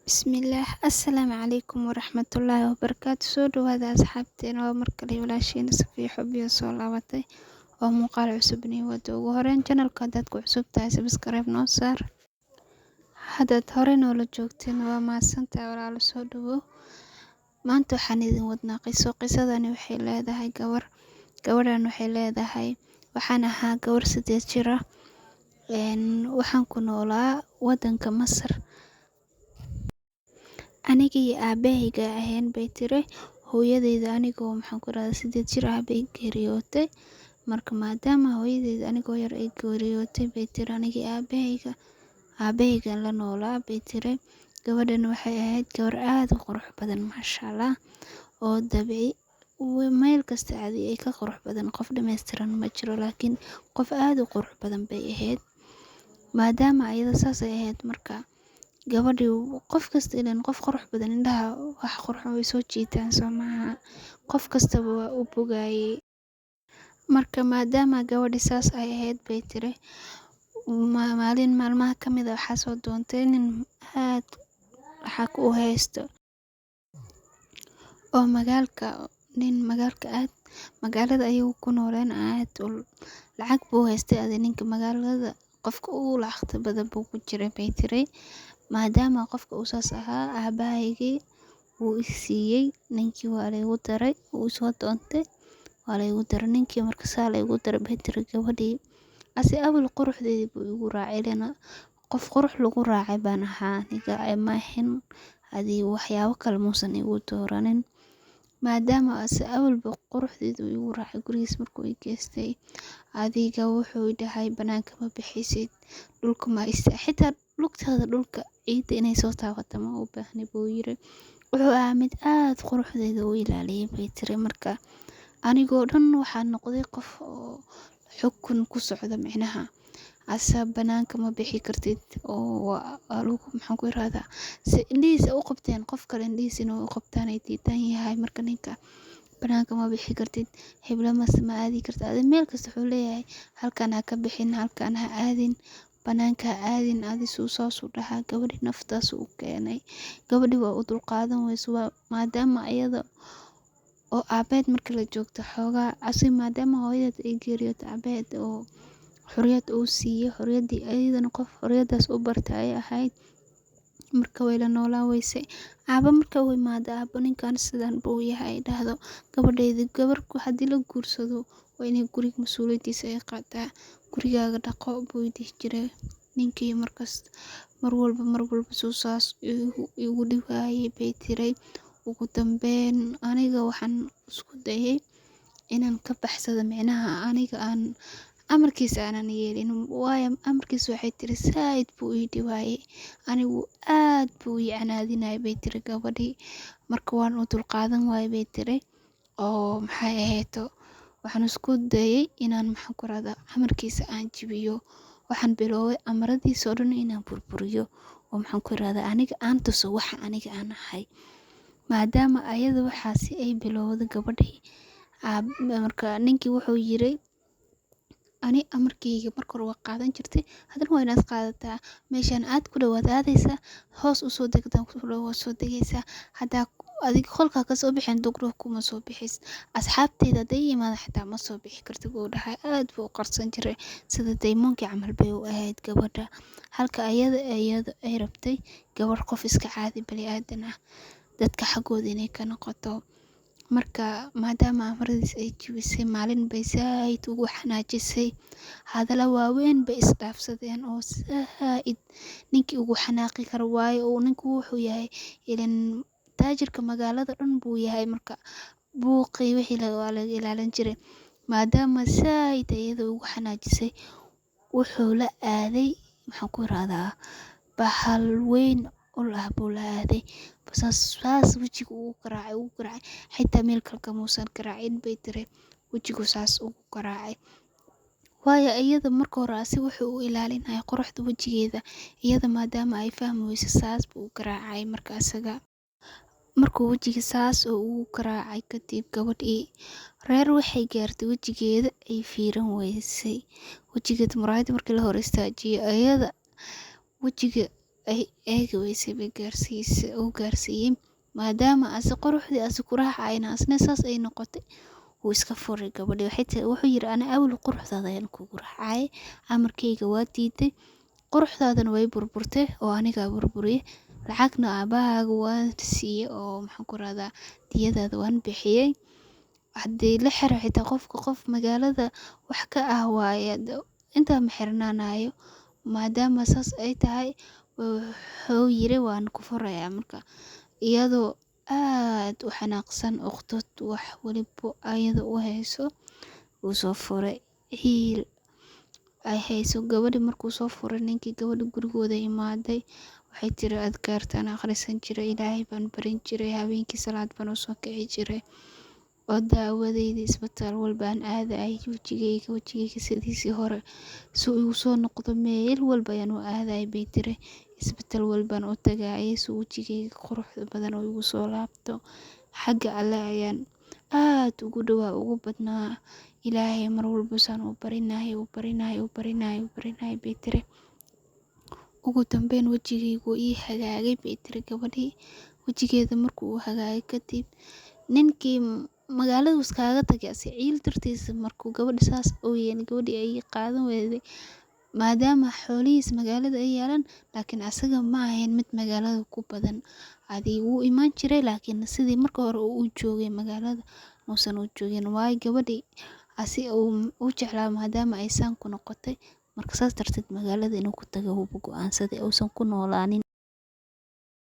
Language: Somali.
Bismillah, Assalaamu calaykum waraxmatullaahi wabarakaatu. Soo dhawaada asxaabteena, waa markale walaashiina Safiya Xubbiyo soo laabatay oo muuqaal cusub inii wado. Ugu horeyn channelka haddaad ku cusub tahay subscribe noo saar. Haddaad hore noola joogteen waa mahadsantahay walaalo, soo dhawow. Maanta waxaan idin wadnaa qisadani waxay leedahay gabadhan waxay leedahay waxaan ahaa gabar 8 jir ah. Waxaan ku noolaa wadanka Masar. Aniga iyo aabahayga ahayn bay tiri hooyadeyda anigoo 8 jir ah bay geeriyootay. Marka maadaama hooyadeyda anigoo yar ay geeriyootay bay tiri aniga iyo aabahayga la noolaa bay tiri. Gabadhan waxay ahayd gabar aad u qurux badan mashallah, oo dabiici meel kasta ay ka qurux badan. Qof dhameystiran ma jiro, laakiin qof aad u qurux badan bay ahayd. Maadaama ayada saas ay ahayd, marka gabadhi qof kasta ileen qof qurux badan indhaha wax qurux way soo jiitaan Soomaha. Qof kasta waa u bogayay. Marka maadaama gabadhi saas ay ahayd bay tiri maalin maalmaha kamid ah waxaa soo doontay nin aad xaq u haysto oo magaalada ayuu ku nooleen aad lacag buu haystay. Ninka magaalada qofka ugu lacagta badan buu ku jiray bay tiri. Maadaama qofka uu saas ahaa, aabahaygii wuu i siiyay ninkii, waa la igu daray, wuu soo doontay, waa la igu daray ninkii. Marka saa la igu daray bay tiri gabadhii awal quruxdeedii buu igu raacay, lana qof qurux lagu raacay baan ahaa aniga ma ahin waxyaabo kale muusan igu dooranin. Maadaama awalba quruxdeedu igu raacay, gurigiis markuu i geystay wuxuu i dhahay banaanka ma bixisid, dhulka ma xitaa lugtaada dhulka ciidda inay soo taabato ma u baahni buu yiri. Wuxuu ahaa mid aad quruxdeeda u ilaaliyay bay tiri. Marka anigoo dhan waxaan noqday qof oo xukun ku socda, micnaha banaanka ma bixi kartid oo maxaan ku irahdaa si indhihiisa u qabteen qof kale indhihiisa inuu u qabtaan ay diidan yahay. Marka ninka banaanka ma bixi kartid, hebla ma aadi kartid, meel kasta wuxuu leeyahay halkaan ha ka bixin, halkaan ha aadin, banaanka ha aadin, suu saas u dhahaa. Gabadhi naftaas u keenay. Gabadhi waa u dulqaadan wayso, maadaama ayada oo aabeed marka la joogto xoogaa maadaama hooyadeed ay geeriyootay, aabeed oo xoriyad uu siiyay, xoriyadii ayadana qof xoriyadaas u bartay ay ahayd. Marka way la noolaan weysay. Marka uu imaado ninkan sidan buu yahay dhahdo gabadhayda gabarku haddii la guursado waa inay guriga mas'uuliyadiisa ay qaataa, gurigaaga dhaqo buu dhihi jiray ninkii. Markaas mar walba suu saas igu dhibayay bay tiri. Ugu dambeyn aniga waxaan isku dayay inaan ka baxsado, micnaha aniga aan amarkiisa aanan yeelin. Waayo amarkiisa waxay tiri saaid buu ii dhibayay, anigu aad buu ii canaadinayay bay tiri gabadhi. Marka waan u dulqaadan waayay bay tiri, oo maxay ahayd waxaan isku dayay inaan amarkiisa aan jibiyo. Waxaan bilooway amaradiisa oo dhan inaan burburiyo, oo aniga aan tuso waxa aniga aan ahay. Maadaama ayada waxaasi ay bilowday gabadhi, marka ninkii wuxuu yiri ani amarkayga marka hore waa qaadan jirtay, haddana waa inaad qaadataa. Meeshaan aad ku dhawaad aadaysa, hoos u soo degdaan ku dhawaad waa soo degaysaa. Haddaa adiga qolka ka soo bixin dugro kuma soo bixis, asxaabteeda haday yimaado xitaa ma soo bixi kartid buu dhahay. Aad buu u qarsan jiray, sida daymoonki camal bay u ahayd gabadha. Halka ayada ay rabtay gabar qof iska caadi bani'aadan ah, dadka xaggooda inay ka noqoto. Marka maadaama amaradiisa ay jibisay, maalin bay saaid ugu xanaajisay, hadalla waaweyn bay isdhaafsadeen oo saaid ninkii ugu xanaaqi karo. Waayo ninku wuxuu yahay ileen taajirka magaalada dhan buu yahay, marka buuqii wixii waa laga ilaalin jiray. Maadaama saaid ayada ugu xanaajisay, wuxuu la aaday bahal weyn buu la aaday. saas wajiga ugu garaacay xitaa meel kale kamuusan garaacin bay tiri, wajigu saas ugu garaacay. Waayo iyada marka hore wuxuu u ilaalinayay quruxda wajigeeda, iyada maadaama ay fahmi wayso saas buu u garaacay. Marka markuu wajiga saas ugu garaacay kadib, gabadhii reer waxay gaartay wajigeeda ay fiiran weysay. Wajigeeda muraayada markii la hor istaajiyay, ayada wajiga ay eegi weysay bay gaarsiiyey maadaama ase quruxdii ase ku raacayna asna saas ay noqotay wuu iska furay gabadhii. Wuxuu yiri ana awal quruxdaada ayaan kugu raacay, amarkayga waa diiday, quruxdaadana way burburtay oo anigaa burburiyay, lacagna aabahaaga waan siiyey oo maxaan ku rahdaa diyadaada waan bixiyey. haddii la xiro xitaa qofka qof magaalada wax ka ah waaye intaa ma xirnaanayo. maadaama saas ay tahay wuxuu yiri waan ku furayaa. Marka iyadoo aad u xanaaqsan uqdad wax waliba ayada u hayso wuu soo furay. Hiil ay hayso gabadhi markuu soo furay ninkii gabadhi gurigooda imaaday waxay tiri adkaartaan akhrisan jiray, ilaahay baan barin jiray, habeenkii salaad baan u soo kici jiray, oo daawadayda isbitaal walbaan aaday, wajigayga sidiisii hore suu igu soo noqdo meel walba ayaan u aaday bay tiri, isbitaal walbaan u tagaayay suu wajigayga quruxda badan oo igu soo laabto. Xagga alle ayaan aad ugu dhawaa ugu badnaa, ilaahay mar walba saan u barinahay bay tiri. ugu dambeyn wajigaygu ii hagaagay bay tiri gabadhii. wajigeeda markuu u hagaagay kadib ninkii magaalada iskaaga tagay ase ciil dartiisa markuu gabadhi saas ooyeen gabadhi ay qaadan weyday maadaama xoolihiis magaalada ay yaalaan, laakiin asaga ma ahayn mid magaalada ku badan. wuu imaan jiray laakiin sidii marka hore uu joogay magaalada muusan u joogin, waayo gabadhi uu jeclaa maadaama ay saan ku noqotay. Marka saas darteed magaalada inuu ku tago wuu go'aansaday uusan ku noolaanin.